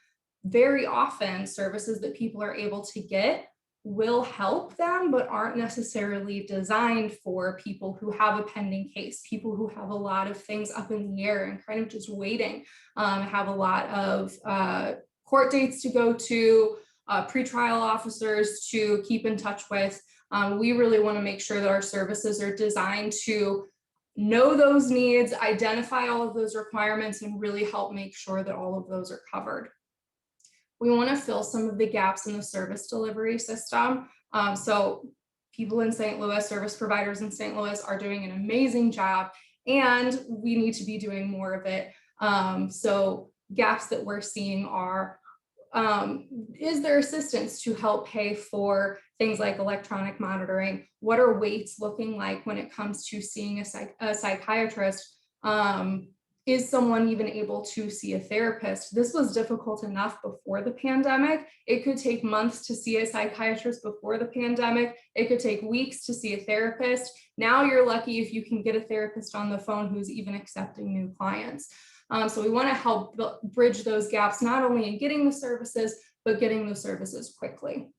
B: Very often, services that people are able to get will help them, but aren't necessarily designed for people who have a pending case, people who have a lot of things up in the air and kind of just waiting, have a lot of court dates to go to, pretrial officers to keep in touch with. We really want to make sure that our services are designed to know those needs, identify all of those requirements, and really help make sure that all of those are covered. We want to fill some of the gaps in the service delivery system. So people in St. Louis, service providers in St. Louis are doing an amazing job, and we need to be doing more of it. So gaps that we're seeing are, is there assistance to help pay for things like electronic monitoring? What are waits looking like when it comes to seeing a psychiatrist? Is someone even able to see a therapist? This was difficult enough before the pandemic. It could take months to see a psychiatrist before the pandemic. It could take weeks to see a therapist. Now you're lucky if you can get a therapist on the phone who's even accepting new clients. So we want to help bridge those gaps, not only in getting the services, but getting the services quickly.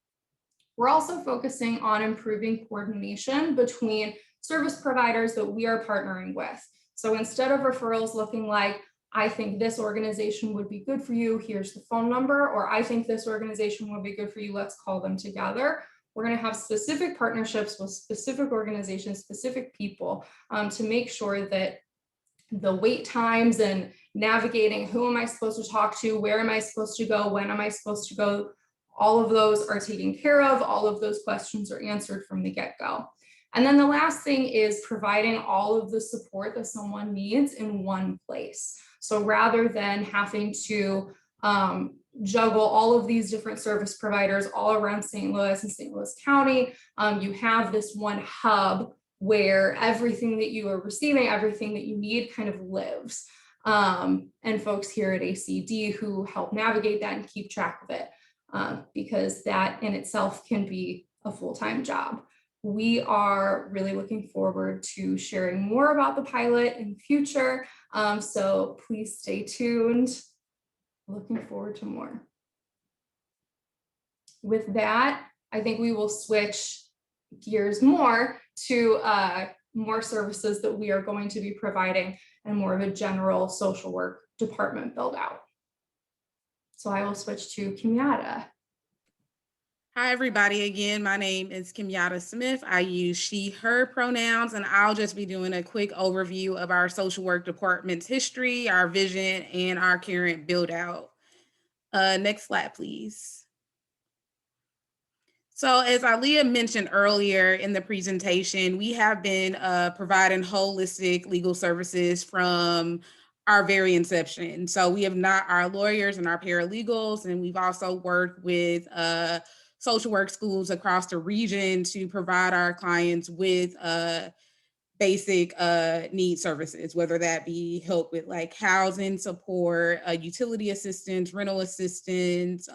B: We're also focusing on improving coordination between service providers that we are partnering with. So instead of referrals looking like, I think this organization would be good for you, here's the phone number, or I think this organization would be good for you, let's call them together. We're going to have specific partnerships with specific organizations, specific people, to make sure that the wait times and navigating who am I supposed to talk to, where am I supposed to go, when am I supposed to go, all of those are taken care of, all of those questions are answered from the get-go. And then the last thing is providing all of the support that someone needs in one place. So rather than having to juggle all of these different service providers all around St. Louis and St. Louis County, you have this one hub where everything that you are receiving, everything that you need kind of lives. And folks here at ACD who help navigate that and keep track of it, because that in itself can be a full-time job. We are really looking forward to sharing more about the pilot in the future. So please stay tuned. Looking forward to more. With that, I think we will switch gears more to more services that we are going to be providing and more of a general social work department build out. So I will switch to Kenyatta.
A: Hi, everybody. Again, my name is Kenyatta Smith. I use she, her pronouns, and I'll just be doing a quick overview of our social work department's history, our vision, and our current build out. Next slide, please. So as Aaliyah mentioned earlier in the presentation, we have been providing holistic legal services from our very inception. So we have not our lawyers and our paralegals, and we've also worked with social work schools across the region to provide our clients with basic need services, whether that be help with like housing support, utility assistance, rental assistance,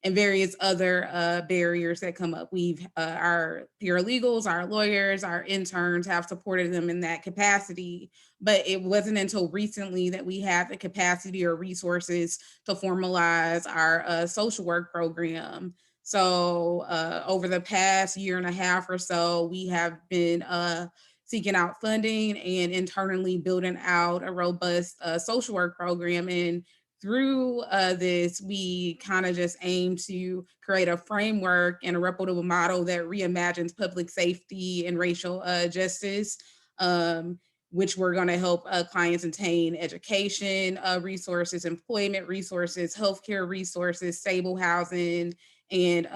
A: and various other barriers that come up. We've our paralegals, our lawyers, our interns have supported them in that capacity, but it wasn't until recently that we had the capacity or resources to formalize our social work program. So over the past year and a half or so, we have been seeking out funding and internally building out a robust social work program. And through this, we kind of just aim to create a framework and a reputable model that reimagines public safety and racial justice, which we're going to help clients attain education resources, employment resources, healthcare resources, stable housing, and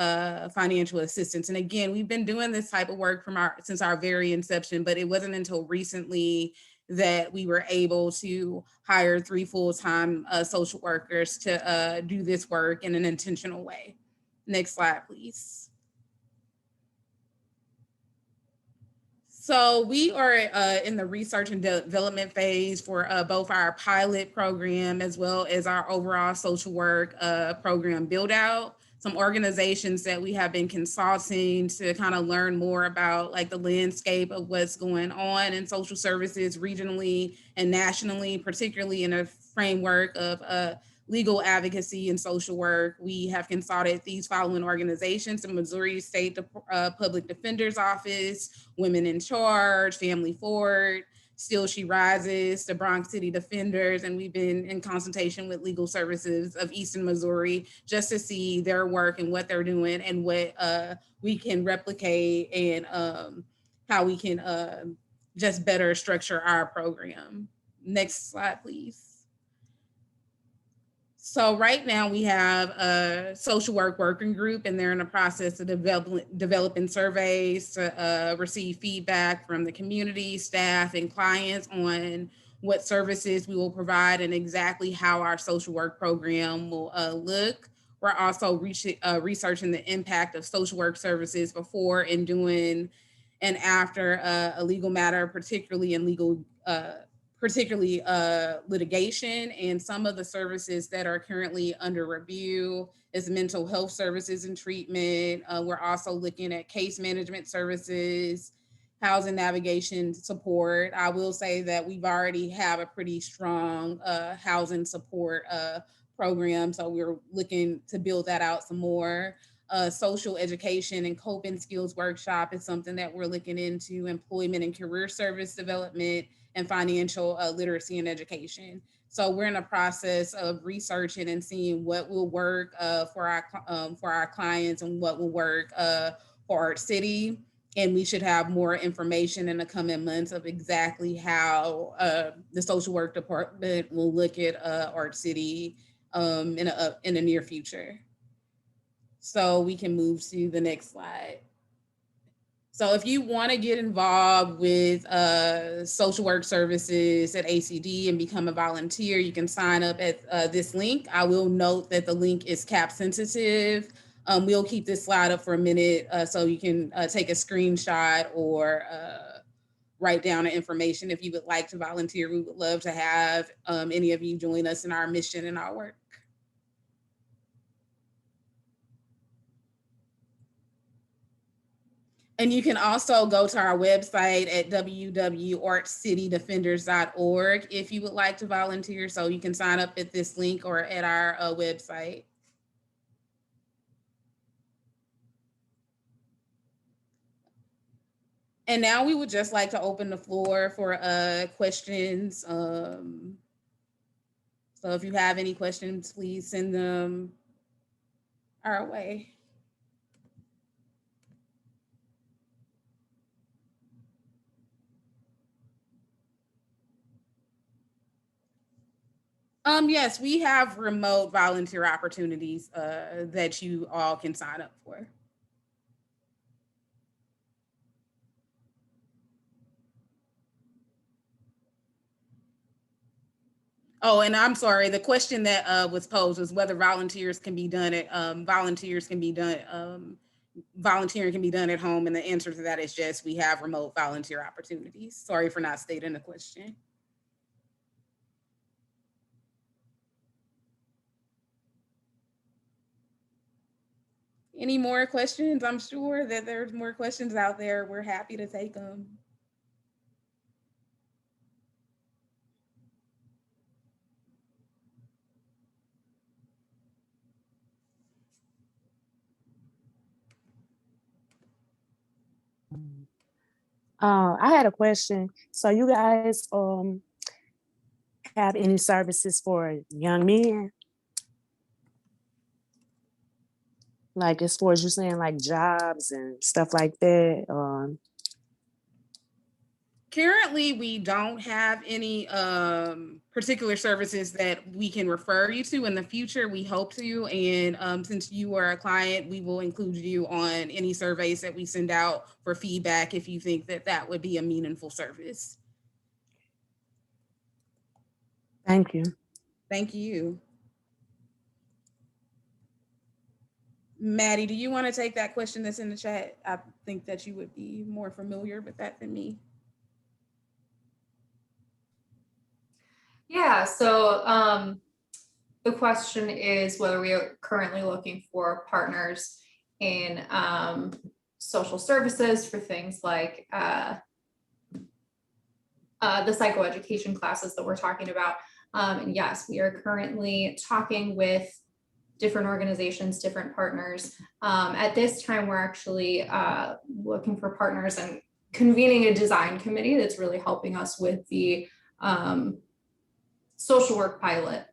A: financial assistance. And again, we've been doing this type of work since our very inception, but it wasn't until recently that we were able to hire 3 full-time social workers to do this work in an intentional way. Next slide, please. So we are in the research and development phase for both our pilot program as well as our overall social work program build out. Some organizations that we have been consulting to kind of learn more about like the landscape of what's going on in social services regionally and nationally, particularly in a framework of legal advocacy and social work. We have consulted these following organizations: the Missouri State Public Defender's Office, Women in Charge, Family Forward, Still She Rises, the Bronx City Defenders, and we've been in consultation with Legal Services of Eastern Missouri just to see their work and what they're doing and what we can replicate and how we can just better structure our program. Next slide, please. So right now we have a social work working group, and they're in the process of developing surveys to receive feedback from the community, staff, and clients on what services we will provide and exactly how our social work program will look. We're also researching the impact of social work services before and during and after a legal matter, particularly in litigation, and some of the services that are currently under review is mental health services and treatment. We're also looking at case management services, housing navigation support. I will say that we've already have a pretty strong housing support program, so we're looking to build that out some more. Social education and coping skills workshop is something that we're looking into, employment and career service development, and financial literacy and education. So we're in a process of researching and seeing what will work for our clients and what will work for our city. And we should have more information in the coming months of exactly how the social work department will look at Art City in the near future. So we can move to the next slide. So if you want to get involved with social work services at ACD and become a volunteer, you can sign up at this link. I will note that the link is cap sensitive. We'll keep this slide up for a minute so you can take a screenshot or write down the information if you would like to volunteer. We would love to have any of you join us in our mission and our work. And you can also go to our website at www.artcitydefenders.org if you would like to volunteer. So you can sign up at this link or at our website. And now we would just like to open the floor for questions. So if you have any questions, please send them our way. Yes, we have remote volunteer opportunities that you all can sign up for. Oh, and I'm sorry, the question that was posed was whether volunteers can be done at volunteering can be done at home, and the answer to that is yes, we have remote volunteer opportunities. Sorry for not stating the question. Any more questions? I'm sure that there's more questions out there. We're happy to take them.
D: I had a question. So you guys have any services for young men? Like as far as you saying, like jobs and stuff like that.
A: Currently, we don't have any particular services that we can refer you to. In the future, we hope to. And since you are a client, we will include you on any surveys that we send out for feedback if you think that that would be a meaningful service.
D: Thank you.
A: Thank you. Maddie, do you want to take that question that's in the chat? I think that you would be more familiar with that than me.
B: Yeah, so the question is whether we are currently looking for partners in social services for things like the psychoeducation classes that we're talking about. And yes, we are currently talking with different organizations, different partners. At this time, we're actually looking for partners and convening a design committee that's really helping us with the social work pilot.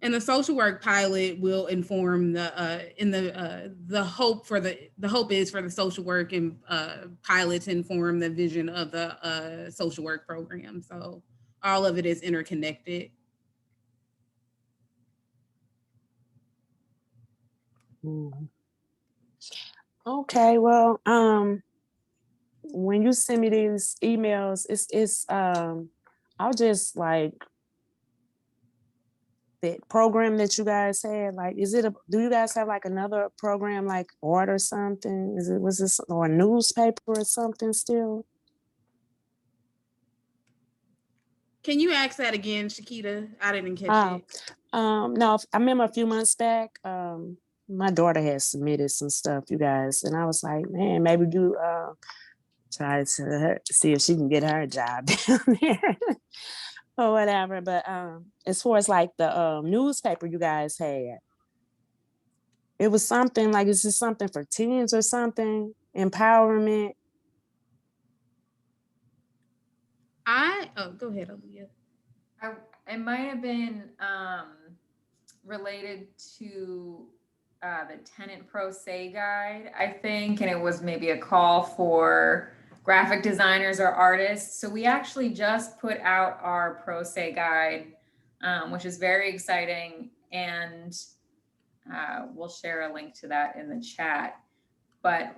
A: And the social work pilot will inform the hope is for the social work and pilot to inform the vision of the social work program. So all of it is interconnected.
D: Okay, well, when you send me these emails, I'll just like the program that you guys had, like, do you guys have like another program like art or something? Was this or a newspaper or something still?
A: Can you ask that again, Shakita? I didn't catch it.
D: No, I remember a few months back, my daughter had submitted some stuff, you guys, and I was like, man, maybe you try to see if she can get her a job down there or whatever. But as far as like the newspaper you guys had, it was something like, is this something for teens or something? Empowerment?
A: Go ahead, Aaliyah.
C: It might have been related to the tenant pro se guide, I think, and it was maybe a call for graphic designers or artists. So we actually just put out our pro se guide, which is very exciting, and we'll share a link to that in the chat. But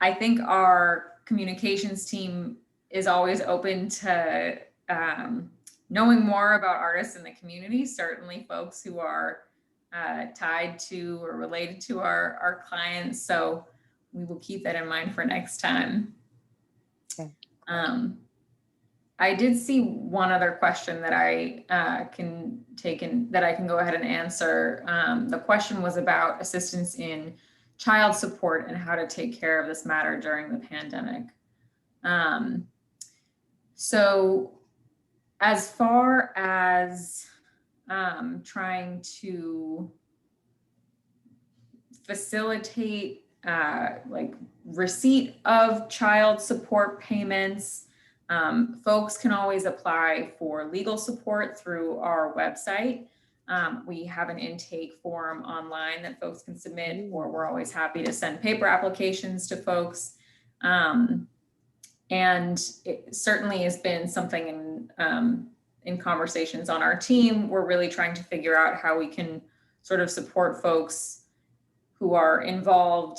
C: I think our communications team is always open to knowing more about artists in the community, certainly folks who are tied to or related to our clients. So we will keep that in mind for next time.
D: Okay.
C: I did see one other question that I can take in, that I can go ahead and answer. The question was about assistance in child support and how to take care of this matter during the pandemic. So as far as trying to facilitate like receipt of child support payments, folks can always apply for legal support through our website. We have an intake form online that folks can submit, or we're always happy to send paper applications to folks. And it certainly has been something in conversations on our team. We're really trying to figure out how we can sort of support folks who are involved,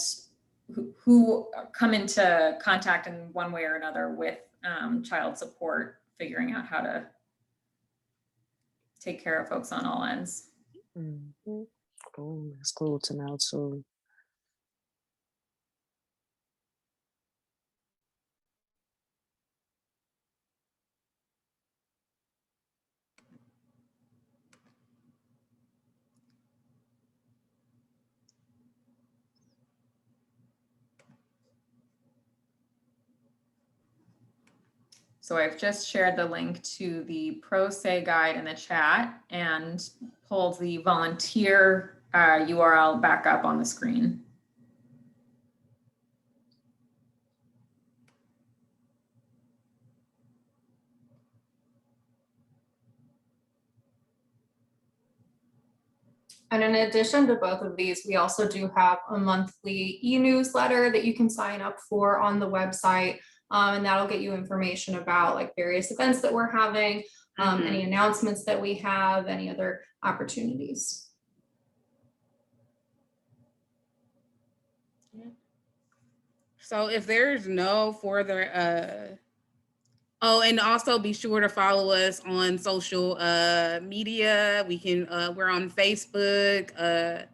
C: who come into contact in one way or another with child support, figuring out how to take care of folks on all ends.
D: Mm-hmm. Cool. That's cool to know too.
C: So I've just shared the link to the Pro Se guide in the chat and pulled the volunteer URL back up on the screen.
B: And in addition to both of these, we also do have a monthly e-newsletter that you can sign up for on the website. And that'll get you information about like various events that we're having, any announcements that we have, any other opportunities.
A: So if there's no further, oh, and also be sure to follow us on social media. We're on Facebook,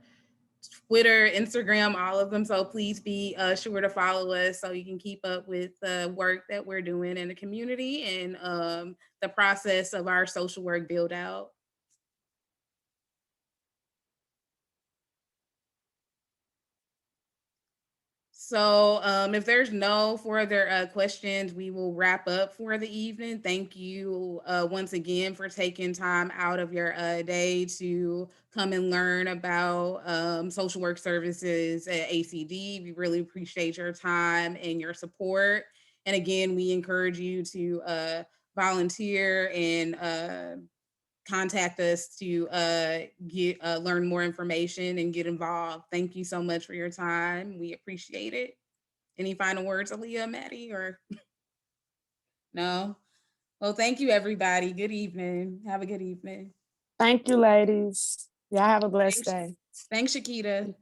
A: Twitter, Instagram, all of them. So please be sure to follow us so you can keep up with the work that we're doing in the community and the process of our social work build out. So if there's no further questions, we will wrap up for the evening. Thank you once again for taking time out of your day to come and learn about social work services at ACD. We really appreciate your time and your support. And again, we encourage you to volunteer and contact us to learn more information and get involved. Thank you so much for your time. We appreciate it. Any final words, Aaliyah, Maddie, or no? Well, thank you, everybody. Good evening. Have a good evening.
D: Thank you, ladies. Y'all have a blessed day.
A: Thanks, Shakita.